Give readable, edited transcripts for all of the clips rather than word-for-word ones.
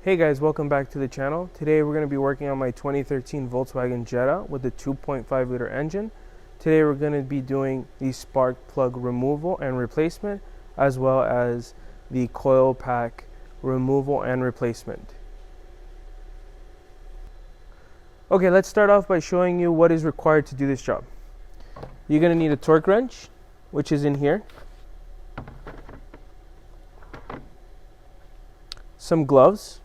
Hey guys, welcome back to the channel. Today we're going to be working on my 2013 Volkswagen Jetta with the 2.5 liter engine. Today we're going to be doing the spark plug removal and replacement, as well as the coil pack removal and replacement. Okay, let's start off by showing you what is required to do this job. You're going to need a torque wrench, which is in here, some gloves,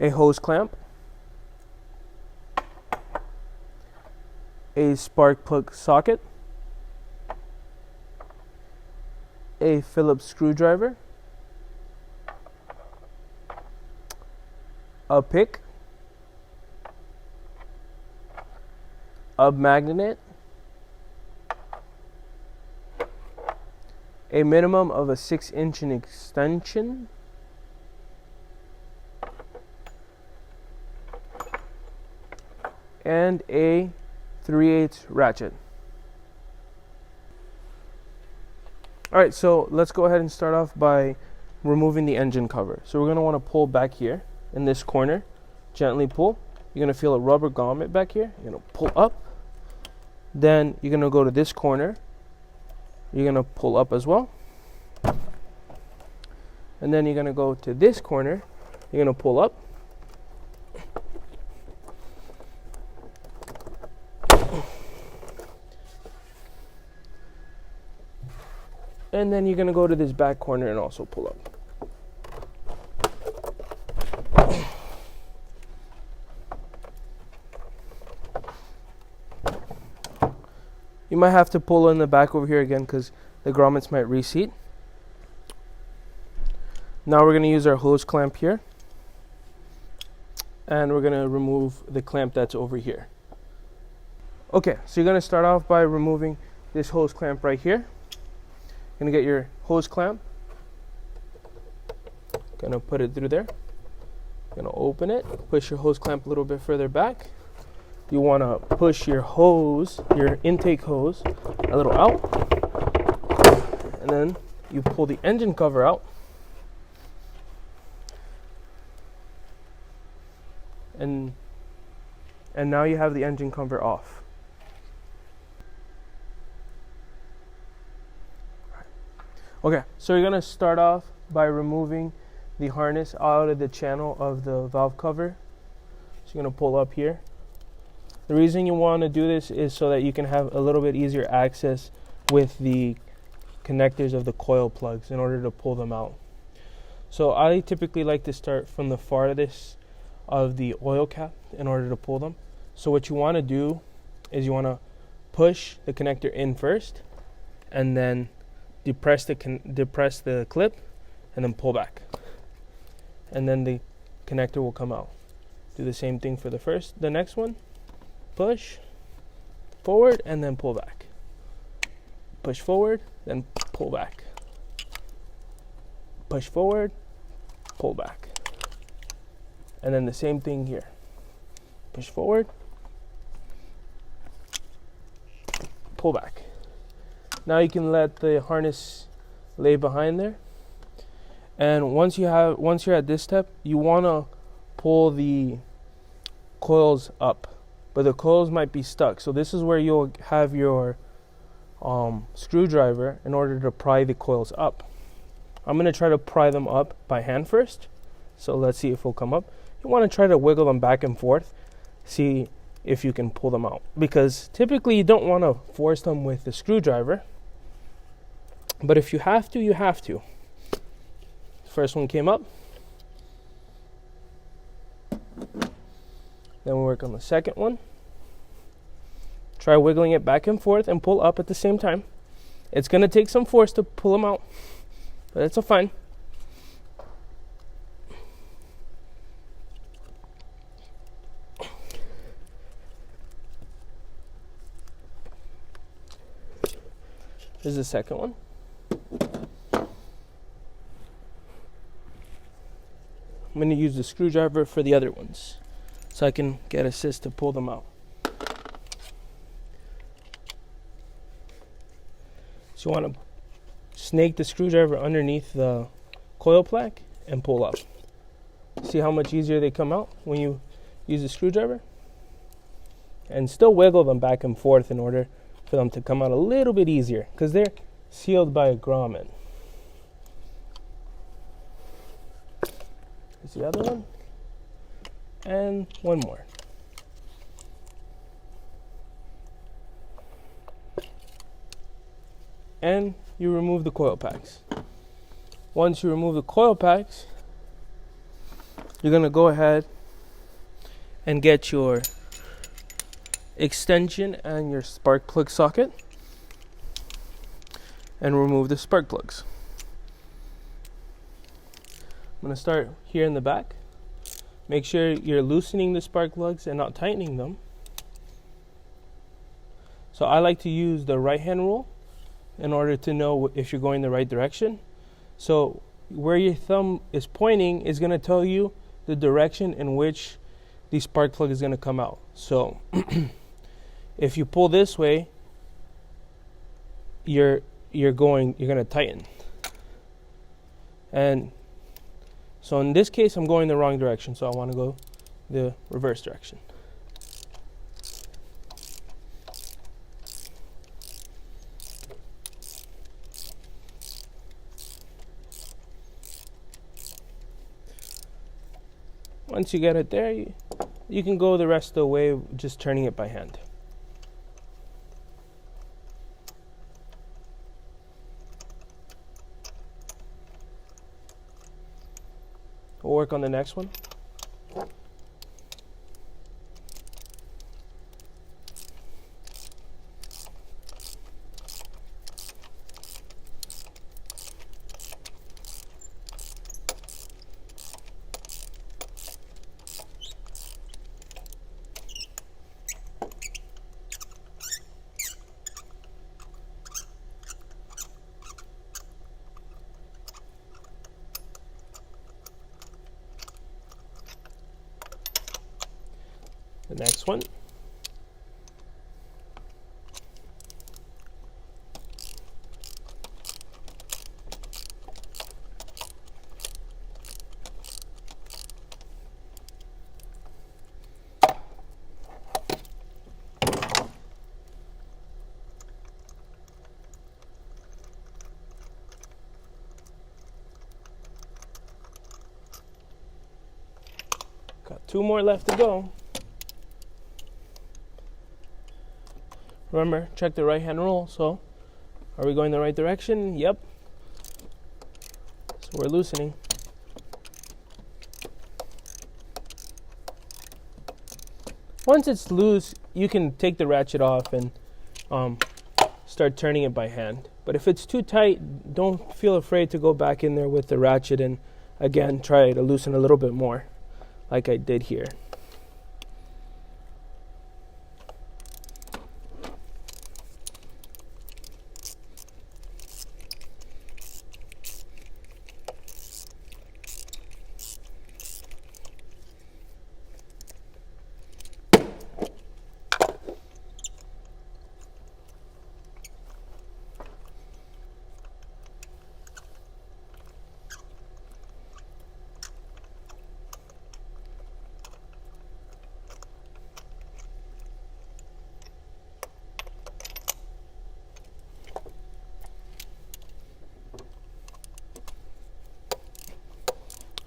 a hose clamp, a spark plug socket, a Phillips screwdriver, a pick, a magnet, a minimum of a 6-inch extension, and a 3/8 ratchet. Alright, so let's go ahead and start off by removing the engine cover. So we're going to want to pull back here in this corner, gently pull. You're going to feel a rubber grommet back here. You're going to pull up. Then you're going to go to this corner. You're going to pull up as well. And then you're going to go to this corner. You're going to pull up. And then you're going to go to this back corner and also pull up. You might have to pull in the back over here again because the grommets might reseat. Now we're going to use our hose clamp here. And we're going to remove the clamp that's over here. Okay, so you're going to start off by removing this hose clamp right here. You're going to get your hose clamp. Going to put it through there. Going to open it. Push your hose clamp a little bit further back. You want to push your hose, your intake hose, a little out. And then you pull the engine cover out. And now you have the engine cover off. Okay, so you're going to start off by removing the harness out of the channel of the valve cover. So you're going to pull up here. The reason you want to do this is so that you can have a little bit easier access with the connectors of the coil plugs in order to pull them out. So I typically like to start from the farthest of the oil cap in order to pull them. So what you want to do is you want to push the connector in first and then depress the clip and then pull back, and then the connector will come out. Do the same thing for the next one. Push forward and then pull back. Push forward, then pull back. Push forward, pull back. And then the same thing here. Push forward, pull back. Now you can let the harness lay behind there. And once you're at this step, you want to pull the coils up, but the coils might be stuck. So this is where you'll have your screwdriver in order to pry the coils up. I'm going to try to pry them up by hand first. So let's see if it'll come up. You want to try to wiggle them back and forth, see if you can pull them out, because typically you don't want to force them with the screwdriver, but if you have to, you have to. First one came up. Then we'll work on the second one. Try wiggling it back and forth and pull up at the same time. It's going to take some force to pull them out, but it's fine. This is the second one. I'm going to use the screwdriver for the other ones so I can get assist to pull them out. So you want to snake the screwdriver underneath the coil plaque and pull up. See how much easier they come out when you use a screwdriver? And still wiggle them back and forth in order for them to come out a little bit easier, because they're sealed by a grommet. Here's the other one. And one more. And you remove the coil packs. Once you remove the coil packs, you're going to go ahead and get your extension and your spark plug socket and remove the spark plugs. I'm going to start here in the back. Make sure you're loosening the spark plugs and not tightening them. So I like to use the right hand rule in order to know if you're going the right direction. So where your thumb is pointing is going to tell you the direction in which the spark plug is going to come out. So if you pull this way, you're going to tighten. And so in this case, I'm going the wrong direction, so I want to go the reverse direction. Once you get it there, you can go the rest of the way just turning it by hand. We'll work on the next one. The next one. Got two more left to go. Remember, check the right hand rule. So, are we going the right direction? Yep. So we're loosening. Once it's loose, you can take the ratchet off and start turning it by hand. But if it's too tight, don't feel afraid to go back in there with the ratchet and again try to loosen a little bit more, like I did here.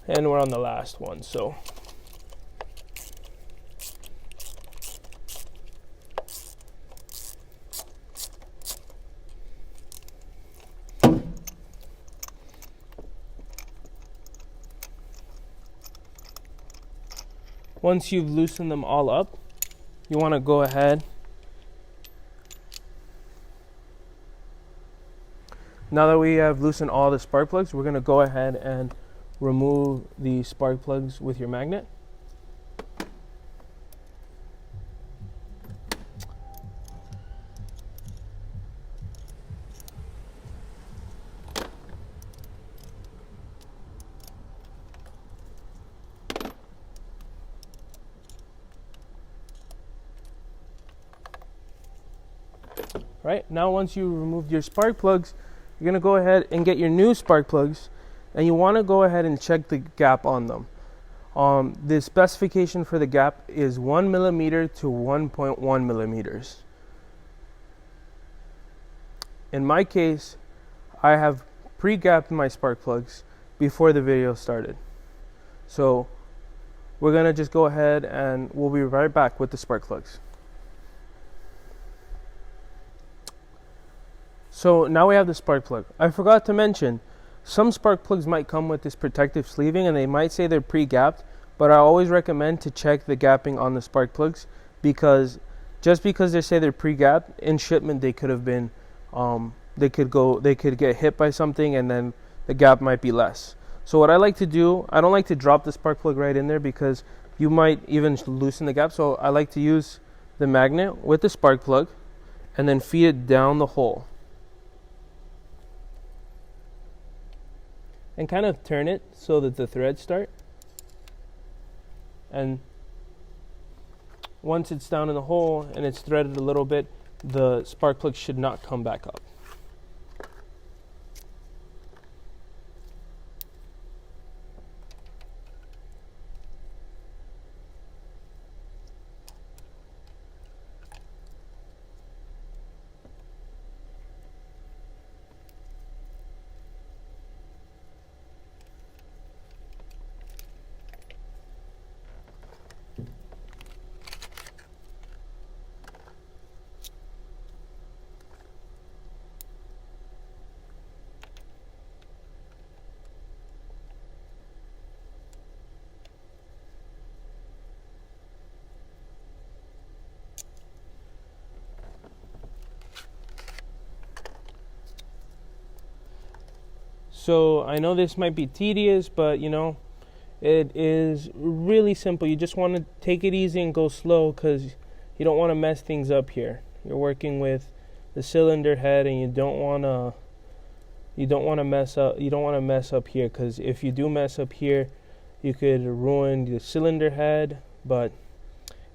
And we're on the last one, so once you've loosened them all up, you want to go ahead. Now that we have loosened all the spark plugs, we're going to go ahead and remove the spark plugs with your magnet. Right, now once you removed your spark plugs, you're going to go ahead and get your new spark plugs, and you want to go ahead and check the gap on them. The specification for the gap is 1 millimeter to 1.1 millimeters. In my case, I have pre-gapped my spark plugs before the video started. So we're gonna just go ahead and we'll be right back with the spark plugs. So now we have the spark plug. I forgot to mention, some spark plugs might come with this protective sleeving and they might say they're pre-gapped, but I always recommend to check the gapping on the spark plugs, because just because they say they're pre-gapped, in shipment they could have been they could get hit by something and then the gap might be less. So what I like to do, I don't like to drop the spark plug right in there because you might even loosen the gap. So I like to use the magnet with the spark plug and then feed it down the hole and kind of turn it so that the threads start. And once it's down in the hole and it's threaded a little bit, the spark plug should not come back up. So I know this might be tedious, but you know, it is really simple. You just want to take it easy and go slow because you don't want to mess things up here. You're working with the cylinder head and you don't want to mess up here, because if you do mess up here, you could ruin the cylinder head. But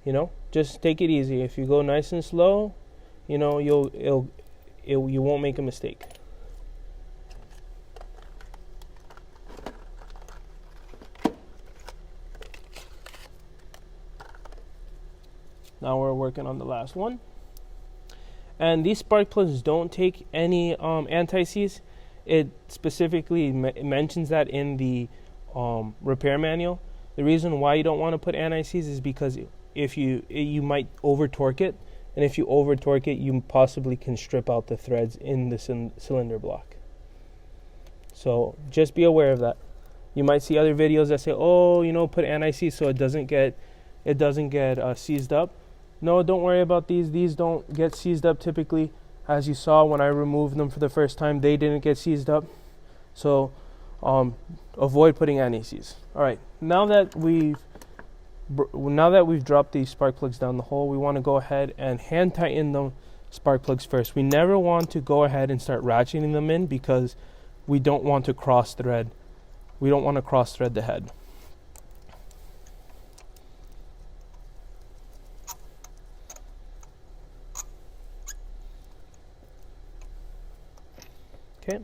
you know, just take it easy. If you go nice and slow, you know, you won't make a mistake. Now we're working on the last one. And these spark plugs don't take any anti-seize. It specifically mentions that in the repair manual. The reason why you don't want to put anti-seize is because if you might over torque it, and if you over torque it, you possibly can strip out the threads in the cylinder block. So just be aware of that. You might see other videos that say, oh, you know, put anti-seize so it doesn't get seized up. No, don't worry about these. These don't get seized up typically. As you saw when I removed them for the first time, they didn't get seized up. So avoid putting anti-seize. All right, now that we've dropped these spark plugs down the hole, we want to go ahead and hand tighten the spark plugs first. We never want to go ahead and start ratcheting them in because we don't want to cross thread. We don't want to cross thread the head. Okay.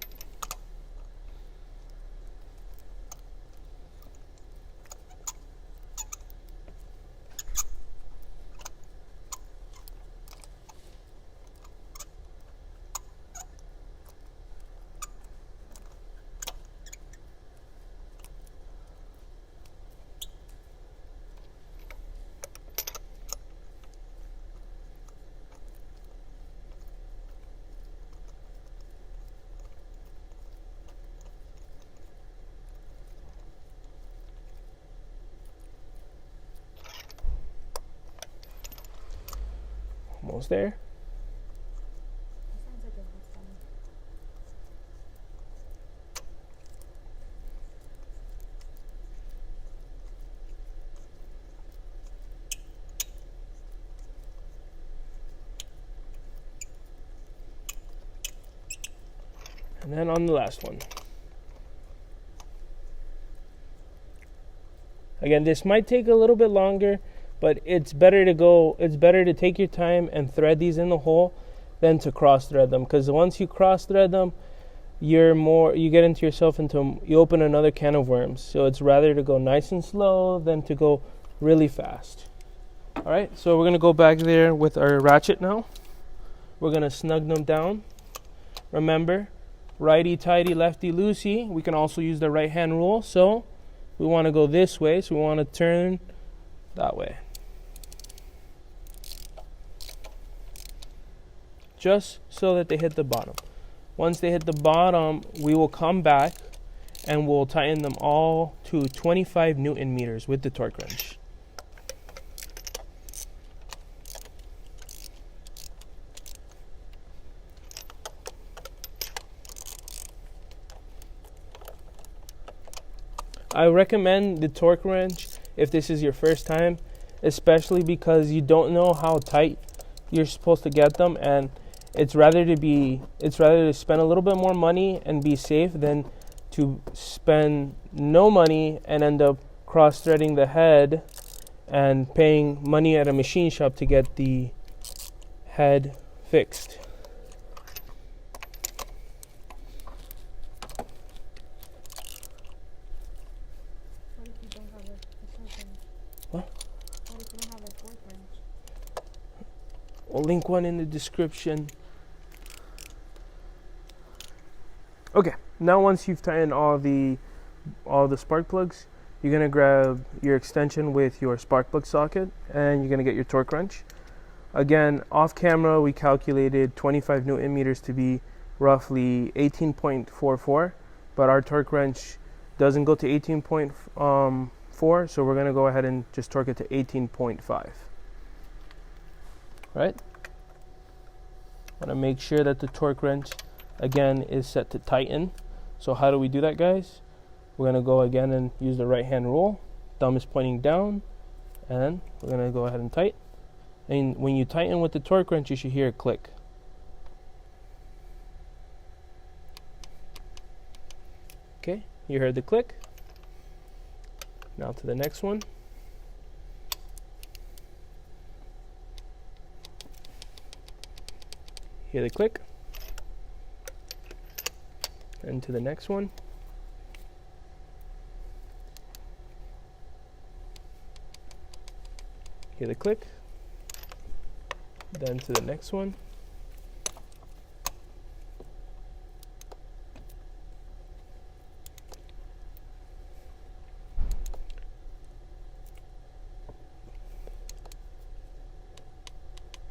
Almost there. And then on the last one. Again, this might take a little bit longer, but it's better to take your time and thread these in the hole than to cross thread them, because once you cross thread them, you get into yourself into, you open another can of worms. So it's rather to go nice and slow than to go really fast. All right, so we're gonna go back there with our ratchet now. We're gonna snug them down. Remember, righty tighty, lefty loosey. We can also use the right hand rule. So we want to go this way, so we want to turn that way. Just so that they hit the bottom. Once they hit the bottom, we will come back and we'll tighten them all to 25 Newton meters with the torque wrench. I recommend the torque wrench if this is your first time, especially because you don't know how tight you're supposed to get them, and it's rather to spend a little bit more money and be safe than to spend no money and end up cross-threading the head and paying money at a machine shop to get the head fixed. I'll link one in the description. Okay, now once you've tightened all the spark plugs, you're gonna grab your extension with your spark plug socket and you're gonna get your torque wrench. Again, off camera we calculated 25 Newton meters to be roughly 18.44, but our torque wrench doesn't go to 18.4, so we're gonna go ahead and just torque it to 18.5. Right? Want to make sure that the torque wrench again is set to tighten. So how do we do that, guys? We're going to go again and use the right hand rule. Thumb is pointing down, and we're going to go ahead and tighten. And when you tighten with the torque wrench, you should hear it click. Okay, you heard the click. Now to the next one. Hear the click, and to the next one. Hear the click, then to the next one.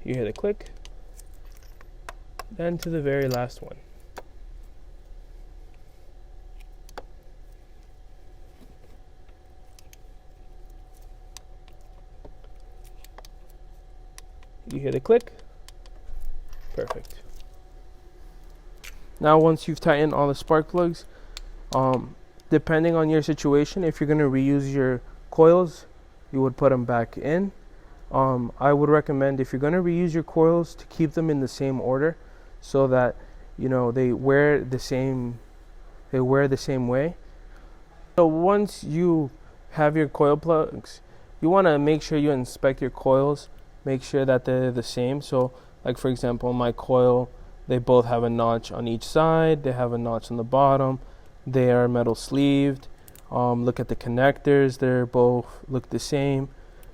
You hear the click, then to the very last one. You hear the click? Perfect. Now once you've tightened all the spark plugs, depending on your situation, if you're going to reuse your coils, you would put them back in. I would recommend, if you're going to reuse your coils, to keep them in the same order, so that they wear the same way. So once you have your coil plugs, you want to make sure you inspect your coils, make sure that they're the same. So like for example, my coil, they both have a notch on each side, they have a notch on the bottom, they are metal sleeved. Look at the connectors, they're both look the same.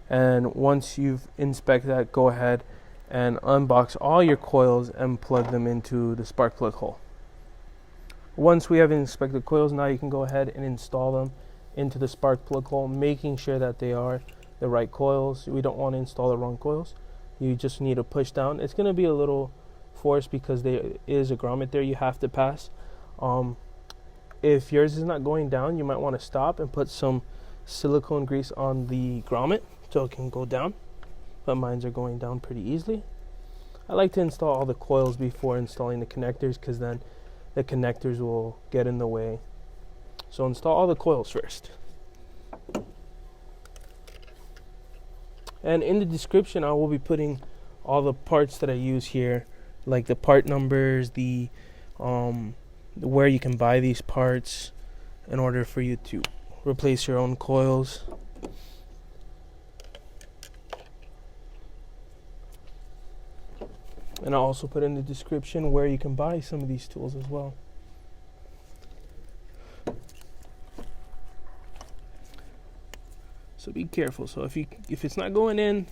And once you've inspected that, go ahead and unbox all your coils and plug them into the spark plug hole. Once we have inspected coils, now you can go ahead and install them into the spark plug hole, making sure that they are the right coils. We don't want to install the wrong coils. You just need to push down. It's going to be a little forced because there is a grommet there you have to pass. If yours is not going down, you might want to stop and put some silicone grease on the grommet so it can go down. But mines are going down pretty easily. I like to install all the coils before installing the connectors, because then the connectors will get in the way. So install all the coils first. And in the description, I will be putting all the parts that I use here, like the part numbers, the where you can buy these parts in order for you to replace your own coils. And I'll also put in the description where you can buy some of these tools as well. So be careful. So if it's not going in,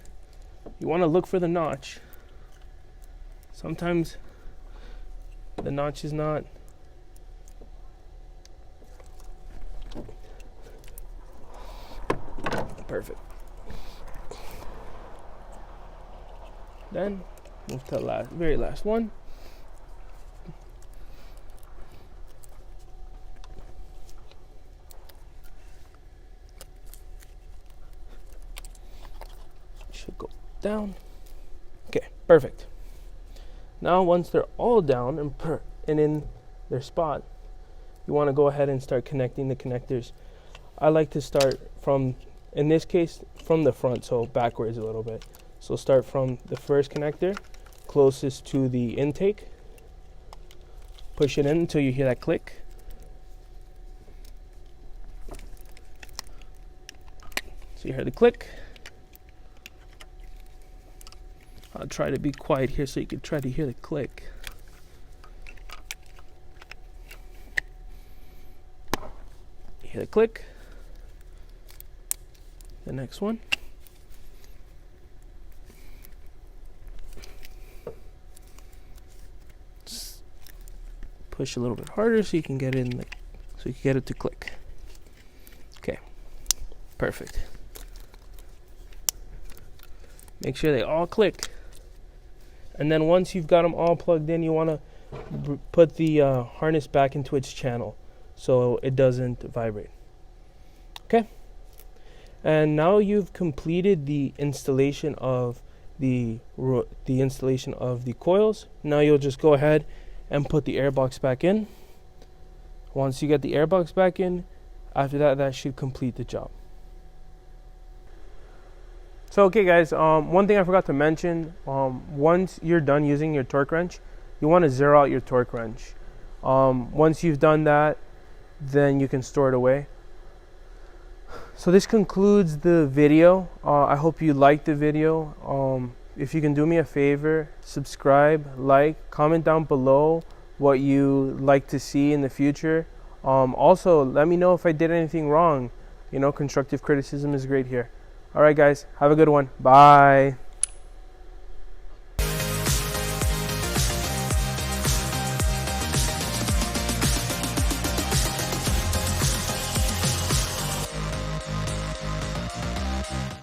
you want to look for the notch. Sometimes the notch is not. Perfect. Then move to the very last one. Should go down. Okay, perfect. Now once they're all down and in their spot, you want to go ahead and start connecting the connectors. I like to start from, in this case, from the front, so backwards a little bit. So start from the first connector closest to the intake. Push it in until you hear that click. So you hear the click. I'll try to be quiet here so you can try to hear the click. You hear the click. The next one. Just push a little bit harder so you can get it in so you can get it to click. Okay, perfect. Make sure they all click. And then once you've got them all plugged in, you want to put the harness back into its channel so it doesn't vibrate. Okay. And now you've completed the installation of the installation of the coils. Now you'll just go ahead and put the airbox back in. Once you get the airbox back in, after that should complete the job. So okay guys, one thing I forgot to mention, once you're done using your torque wrench, you want to zero out your torque wrench. Once you've done that, then you can store it away. So this concludes the video. I hope you liked the video. If you can do me a favor, subscribe, like, comment down below what you like to see in the future. Also, let me know if I did anything wrong. You know, constructive criticism is great here. All right, guys, have a good one. Bye.